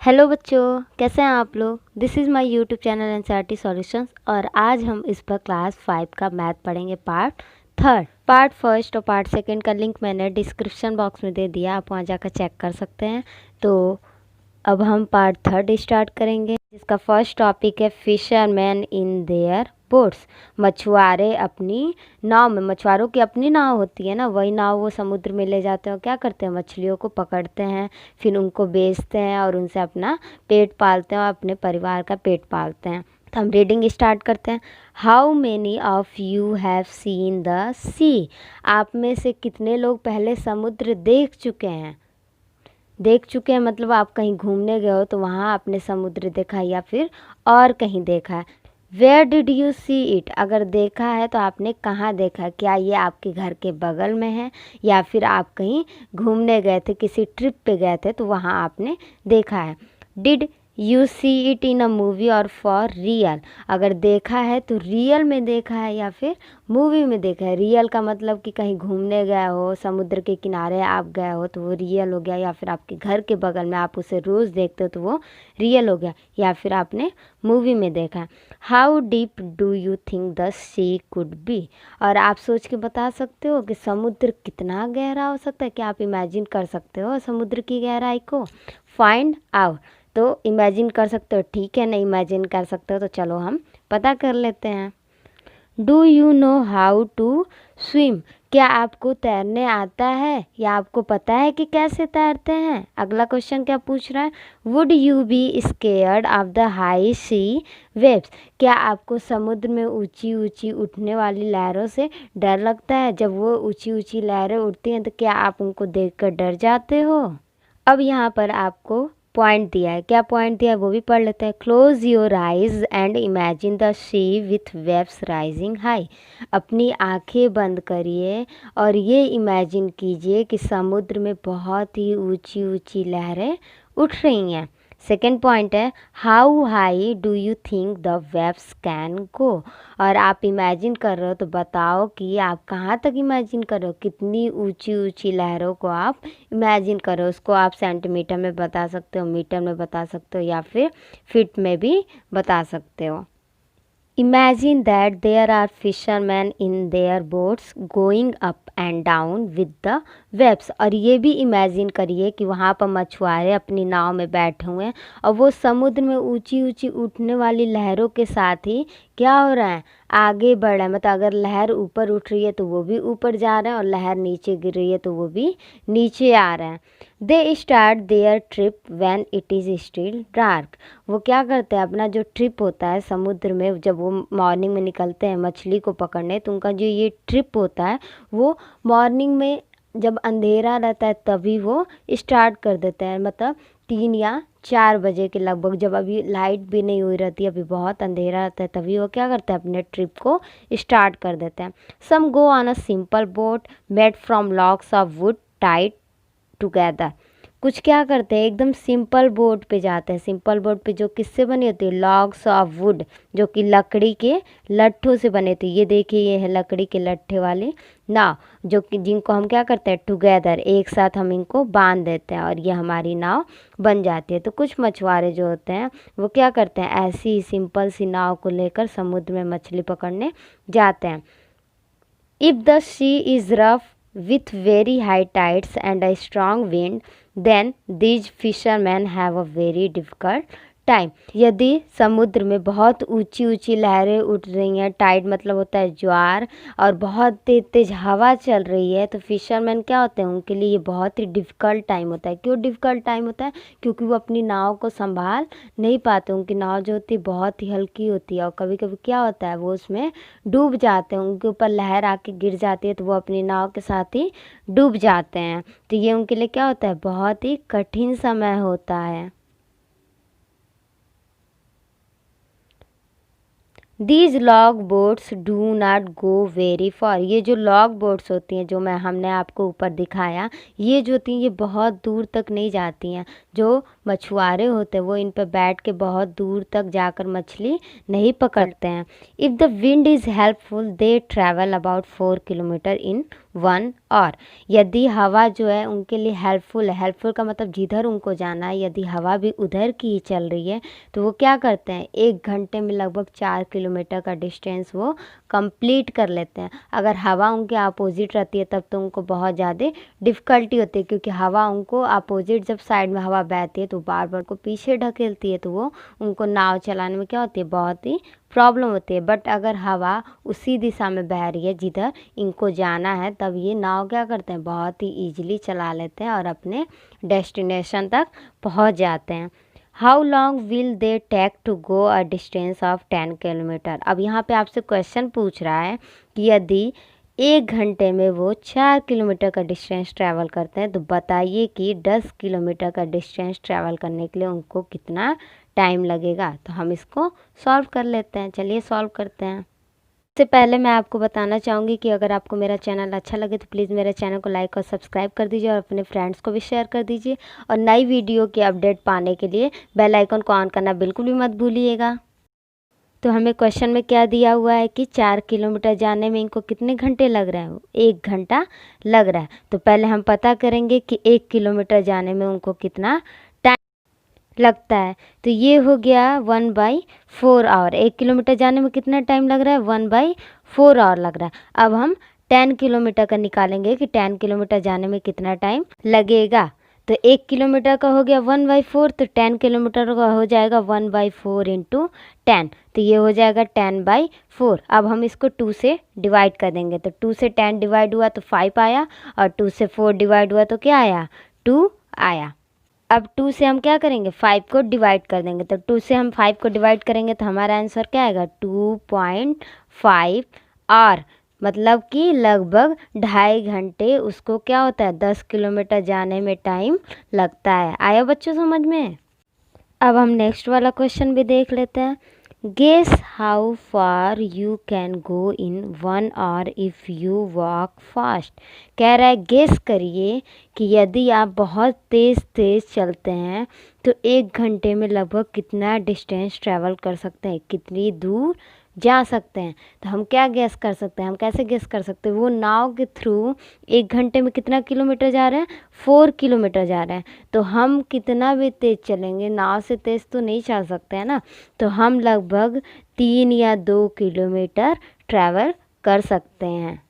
Hello बच्चों, कैसे हैं आप लोग। This is my YouTube channel NCERT solutions और आज हम इस पर क्लास 5 का मैथ पढ़ेंगे पार्ट थर्ड। पार्ट फर्स्ट और पार्ट सेकंड का लिंक मैंने डिस्क्रिप्शन बॉक्स में दे दिया, आप वहां जाकर चेक कर सकते हैं। तो अब हम पार्ट थर्ड स्टार्ट करेंगे, जिसका फर्स्ट टॉपिक है फिशरमैन इन देयर बोट्स। मछुआरे अपनी नाव में, मछुआरों की अपनी नाव होती है ना, वही नाव वो समुद्र में ले जाते हैं। क्या करते हैं, मछलियों को पकड़ते हैं, फिर उनको बेचते हैं और उनसे अपना पेट पालते हैं और अपने परिवार का पेट पालते हैं। तो हम रीडिंग स्टार्ट करते हैं। How many of you have seen the sea. आप में से कितने लोग पहले समुद्र देख चुके हैं। देख चुके हैं मतलब आप कहीं घूमने गए हो तो वहाँ आपने समुद्र देखा है या फिर और कहीं देखा है। Where did you see it. अगर देखा है तो आपने कहाँ देखा है, क्या ये आपके घर के बगल में है या फिर आप कहीं घूमने गए थे, किसी ट्रिप पे गए थे तो वहाँ आपने देखा है। Did you see it in a movie और फॉर रियल। अगर देखा है तो रियल में देखा है या फिर मूवी में देखा है। रियल का मतलब कि कहीं घूमने गए हो, समुद्र के किनारे आप गए हो तो वो रियल हो गया, या फिर आपके घर के बगल में आप उसे रोज़ देखते हो तो वो रियल हो गया, या फिर आपने मूवी में देखा है। How deep do you think the sea could be. और आप सोच के बता सकते हो कि समुद्र कितना गहरा हो सकता है। क्या आप इमेजिन कर सकते हो समुद्र की गहराई को। Find out. तो इमेजिन कर सकते हो, ठीक है, नहीं इमेजिन कर सकते हो तो चलो हम पता कर लेते हैं। Do you know how to swim. क्या आपको तैरने आता है या आपको पता है कि कैसे तैरते हैं। अगला क्वेश्चन क्या पूछ रहा है, would you be scared of the high sea waves. क्या आपको समुद्र में ऊंची ऊंची उठने वाली लहरों से डर लगता है। जब वो ऊंची ऊंची लहरें उठती हैं तो क्या आप उनको देखकर डर जाते हो। अब यहाँ पर आपको पॉइंट दिया है, क्या पॉइंट दिया है वो भी पढ़ लेते हैं। Close your eyes and imagine the sea with waves rising high. अपनी आंखें बंद करिए और ये इमेजिन कीजिए कि समुद्र में बहुत ही ऊंची ऊंची लहरें उठ रही हैं। सेकेंड पॉइंट है, how high do you think the waves can go. और आप इमेजिन कर रहे हो तो बताओ कि आप कहाँ तक इमेजिन कर रहे हो, कितनी ऊंची ऊंची लहरों को आप इमेजिन करो। उसको आप सेंटीमीटर में बता सकते हो, मीटर में बता सकते हो या फिर फीट में भी बता सकते हो। Imagine that there are fisherman in their boats going up and down with the waves. और ये भी इमेजिन करिए कि वहाँ पर मछुआरे अपनी नाव में बैठे हुए हैं और वो समुद्र में ऊंची ऊंची उठने वाली लहरों के साथ ही क्या हो रहा है, आगे बढ़ रहा है। मतलब अगर लहर ऊपर उठ रही है तो वो भी ऊपर जा रहे हैं और लहर नीचे गिर रही है तो वो भी नीचे आ रहे हैं। They start their trip when it is still dark. वो क्या करते हैं, अपना जो ट्रिप होता है समुद्र में, जब वो मॉर्निंग में निकलते हैं मछली को पकड़ने, तो उनका जो ये ट्रिप होता है वो मॉर्निंग में जब अंधेरा रहता है तभी वो स्टार्ट कर देते हैं। मतलब 3 या 4 बजे के लगभग, जब अभी लाइट भी नहीं हुई रहती, अभी बहुत अंधेरा रहता है, तभी वो क्या करते हैं, अपने ट्रिप को स्टार्ट कर देते हैं। Some go on a simple boat made from logs of wood tied together. कुछ क्या करते हैं, एकदम सिंपल बोट पे जाते हैं। सिंपल बोट पे जो किससे बनी होती है, लॉग्स ऑफ वुड, जो कि लकड़ी के लट्ठों से बने थे। ये देखिए, ये है लकड़ी के लट्ठे वाली नाव, जो कि जिनको हम क्या करते हैं, टुगेदर, एक साथ हम इनको बांध देते हैं और ये हमारी नाव बन जाती है। तो कुछ मछुआरे जो होते हैं वो क्या करते हैं, ऐसी सिंपल सी नाव को लेकर समुद्र में मछली पकड़ने जाते हैं। If the sea is rough with very high tides and a strong wind, then these fishermen have a very difficult time. यदि समुद्र में बहुत ऊंची ऊंची लहरें उठ रही हैं, टाइड मतलब होता है ज्वार, और बहुत तेज तेज हवा चल रही है, तो फिशरमैन क्या होते हैं, उनके लिए ये बहुत ही डिफ़िकल्ट टाइम होता है। क्यों डिफ़िकल्ट टाइम होता है, क्योंकि वो अपनी नाव को संभाल नहीं पाते। उनकी नाव जो होती है बहुत ही हल्की होती है और कभी कभी क्या होता है, वो उसमें डूब जाते हैं। उनके ऊपर लहर आके गिर जाती है तो वो अपनी नाव के साथ ही डूब जाते हैं। तो ये उनके लिए क्या होता है, बहुत ही कठिन समय होता है। These log boats do not go very far. ये जो लॉग बोट्स होती हैं, जो हमने आपको ऊपर दिखाया, ये जो होती हैं ये बहुत दूर तक नहीं जाती हैं। जो मछुआरे होते हैं वो इन पर बैठ के बहुत दूर तक जाकर मछली नहीं पकड़ते हैं। If the wind is helpful they travel about 4 kilometre in 1 hour. यदि हवा जो है उनके लिए हेल्पफुल है, हेल्पफुल का मतलब जिधर उनको जाना है यदि हवा भी उधर की ही चल रही है तो वो क्या करते हैं, 1 घंटे में लगभग 4 किलोमीटर का डिस्टेंस वो कंप्लीट कर लेते हैं। अगर हवा उनके अपोजिट रहती है तब तो उनको बहुत ज़्यादा डिफ़िकल्टी होती है, क्योंकि हवा उनको अपोजिट जब साइड में हवा बहती है तो बार बार को पीछे ढकेलती है, तो वो उनको नाव चलाने में क्या होती है, बहुत ही प्रॉब्लम होती है। बट अगर हवा उसी दिशा में बह रही है जिधर इनको जाना है तब ये नाव क्या करते हैं, बहुत ही ईजिली चला लेते हैं और अपने डेस्टिनेशन तक पहुंच जाते हैं। How long will they take to go a distance of 10 kilometre. अब यहाँ पे आपसे क्वेश्चन पूछ रहा है कि यदि 1 घंटे में वो 4 किलोमीटर का डिस्टेंस ट्रैवल करते हैं तो बताइए कि 10 किलोमीटर का डिस्टेंस ट्रैवल करने के लिए उनको कितना टाइम लगेगा। तो हम इसको सॉल्व कर लेते हैं, चलिए सॉल्व करते हैं। इससे पहले मैं आपको बताना चाहूँगी कि अगर आपको मेरा चैनल अच्छा लगे तो प्लीज़ मेरे चैनल को लाइक और सब्सक्राइब कर दीजिए और अपने फ्रेंड्स को भी शेयर कर दीजिए, और नई वीडियो की अपडेट पाने के लिए बेल आइकन को ऑन करना बिल्कुल भी मत भूलिएगा। तो हमें क्वेश्चन में क्या दिया हुआ है कि 4 किलोमीटर जाने में इनको कितने घंटे लग रहे हैं, 1 घंटा लग रहा है। तो पहले हम पता करेंगे कि 1 किलोमीटर जाने में उनको कितना लगता है। तो ये हो गया 1/4 आवर। 1 किलोमीटर जाने में कितना टाइम लग रहा है, 1/4 आवर लग रहा है। अब हम 10 किलोमीटर का निकालेंगे कि 10 किलोमीटर जाने में कितना टाइम लगेगा। तो 1 किलोमीटर का हो गया 1/4, तो 10 किलोमीटर का हो जाएगा 1/4 इंटू 10, तो ये हो जाएगा 10/4। अब हम इसको 2 से डिवाइड कर देंगे, तो 2 से 10 डिवाइड हुआ तो 5 आया, और 2 से 4 डिवाइड हुआ तो क्या आया, 2 आया। अब 2 से हम क्या करेंगे, 5 को डिवाइड कर देंगे, तो 2 से हम 5 को डिवाइड करेंगे तो हमारा आंसर क्या आएगा, 2.5 आवर। मतलब कि लगभग 2.5 घंटे उसको क्या होता है, 10 किलोमीटर जाने में टाइम लगता है। आया बच्चों समझ में। अब हम नेक्स्ट वाला क्वेश्चन भी देख लेते हैं। Guess how far you can go in 1 hour if you walk fast. कह रहा है गेस करिए कि यदि आप बहुत तेज़ तेज़ चलते हैं तो 1 घंटे में लगभग कितना डिस्टेंस ट्रैवल कर सकते हैं, कितनी दूर जा सकते हैं। तो हम क्या गेस कर सकते हैं, हम कैसे गेस कर सकते हैं, वो नाव के थ्रू 1 घंटे में कितना किलोमीटर जा रहे हैं, 4 किलोमीटर जा रहे हैं। तो हम कितना भी तेज़ चलेंगे, नाव से तेज़ तो नहीं चल सकते हैं ना, तो हम लगभग 3 या 2 किलोमीटर ट्रैवल कर सकते हैं।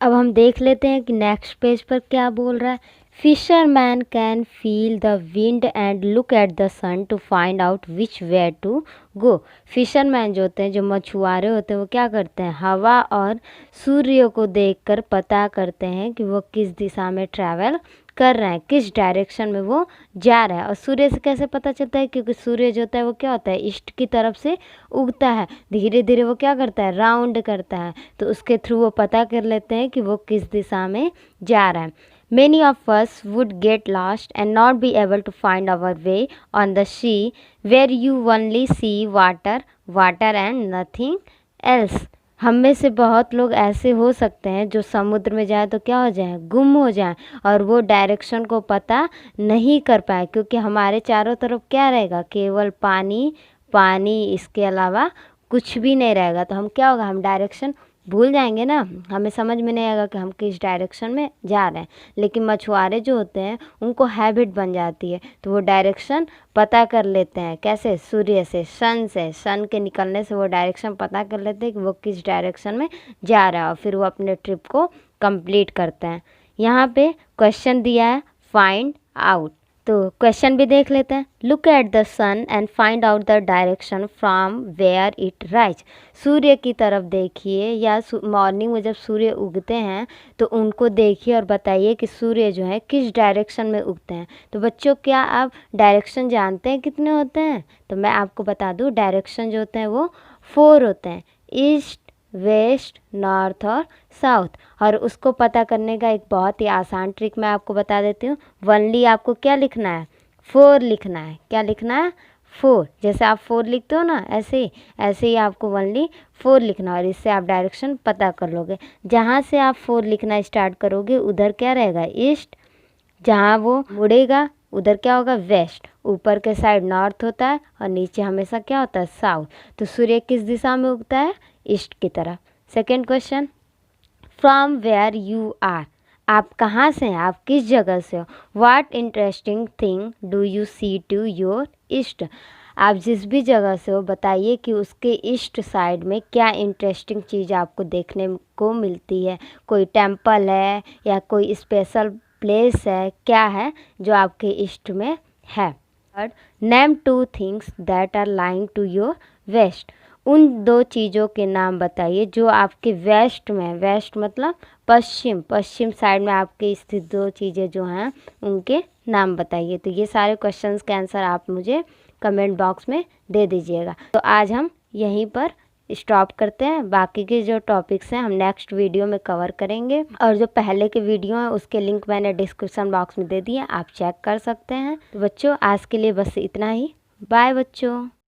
अब हम देख लेते हैं कि नेक्स्ट पेज पर क्या बोल रहा है। Fisherman can feel the wind and look at the sun to find out which way to go. Fisherman जो होते हैं, जो मछुआरे होते हैं, वो क्या करते हैं, हवा और सूर्य को देखकर पता करते हैं कि वो किस दिशा में ट्रैवल कर रहे हैं, किस डायरेक्शन में वो जा रहा है। और सूर्य से कैसे पता चलता है, क्योंकि सूर्य जो होता है वो क्या होता है, ईस्ट की तरफ से उगता है, धीरे धीरे वो क्या करता है, राउंड करता है, तो उसके थ्रू वो पता कर लेते हैं कि वो किस दिशा में जा रहा है। Many of us would get lost and not be able to find our way on the sea where you only see water and nothing else. हम में से बहुत लोग ऐसे हो सकते हैं जो समुद्र में जाए तो क्या हो जाए, गुम हो जाए, और वो डायरेक्शन को पता नहीं कर पाए, क्योंकि हमारे चारों तरफ क्या रहेगा, केवल पानी पानी, इसके अलावा कुछ भी नहीं रहेगा। तो हम क्या होगा, हम डायरेक्शन भूल जाएंगे ना, हमें समझ में नहीं आएगा कि हम किस डायरेक्शन में जा रहे हैं। लेकिन मछुआरे जो होते हैं उनको हैबिट बन जाती है, तो वो डायरेक्शन पता कर लेते हैं। कैसे, सूर्य से, सन के निकलने से वो डायरेक्शन पता कर लेते हैं कि वो किस डायरेक्शन में जा रहा है, और फिर वो अपने ट्रिप को कंप्लीट करते हैं। यहाँ पे क्वेश्चन दिया है फाइंड आउट, तो क्वेश्चन भी देख लेते हैं। Look at the sun and find out the direction from where it rise. सूर्य की तरफ देखिए, या मॉर्निंग में जब सूर्य उगते हैं तो उनको देखिए और बताइए कि सूर्य जो है किस डायरेक्शन में उगते हैं। तो बच्चों, क्या आप डायरेक्शन जानते हैं कितने होते हैं? तो मैं आपको बता दूं, डायरेक्शन जो होते हैं वो 4 होते हैं, ईस्ट, वेस्ट, नॉर्थ और साउथ। और उसको पता करने का एक बहुत ही आसान ट्रिक मैं आपको बता देती हूँ। वनली आपको क्या लिखना है, 4 लिखना है। क्या लिखना है, 4। जैसे आप 4 लिखते हो ना, ऐसे ही आपको वनली 4 लिखना है, और इससे आप डायरेक्शन पता कर लोगे। जहाँ से आप 4 लिखना स्टार्ट करोगे उधर क्या रहेगा, ईस्ट। जहाँ वो मुड़ेगा उधर क्या होगा वेस्ट, ऊपर के साइड नॉर्थ होता है और नीचे हमेशा क्या होता है साउथ। तो सूर्य किस दिशा में उगता है, ईस्ट की तरफ। Second question, from where you are, आप कहाँ से हैं, आप किस जगह से हो। What interesting thing do you see to your east, आप जिस भी जगह से हो बताइए कि उसके ईस्ट साइड में क्या इंटरेस्टिंग चीज़ आपको देखने को मिलती है। कोई टेम्पल है या कोई स्पेशल प्लेस है, क्या है जो आपके ईस्ट में है। Third, name two things that are lying to your west, उन दो चीज़ों के नाम बताइए जो आपके वेस्ट में, वेस्ट मतलब पश्चिम, पश्चिम साइड में आपके स्थित दो चीज़ें जो हैं उनके नाम बताइए। तो ये सारे क्वेश्चंस के आंसर आप मुझे कमेंट बॉक्स में दे दीजिएगा। तो आज हम यहीं पर स्टॉप करते हैं, बाकी के जो टॉपिक्स हैं हम नेक्स्ट वीडियो में कवर करेंगे, और जो पहले के वीडियो हैं उसके लिंक मैंने डिस्क्रिप्शन बॉक्स में दे दिए, आप चेक कर सकते हैं। तो बच्चों आज के लिए बस इतना ही, बाय बच्चों।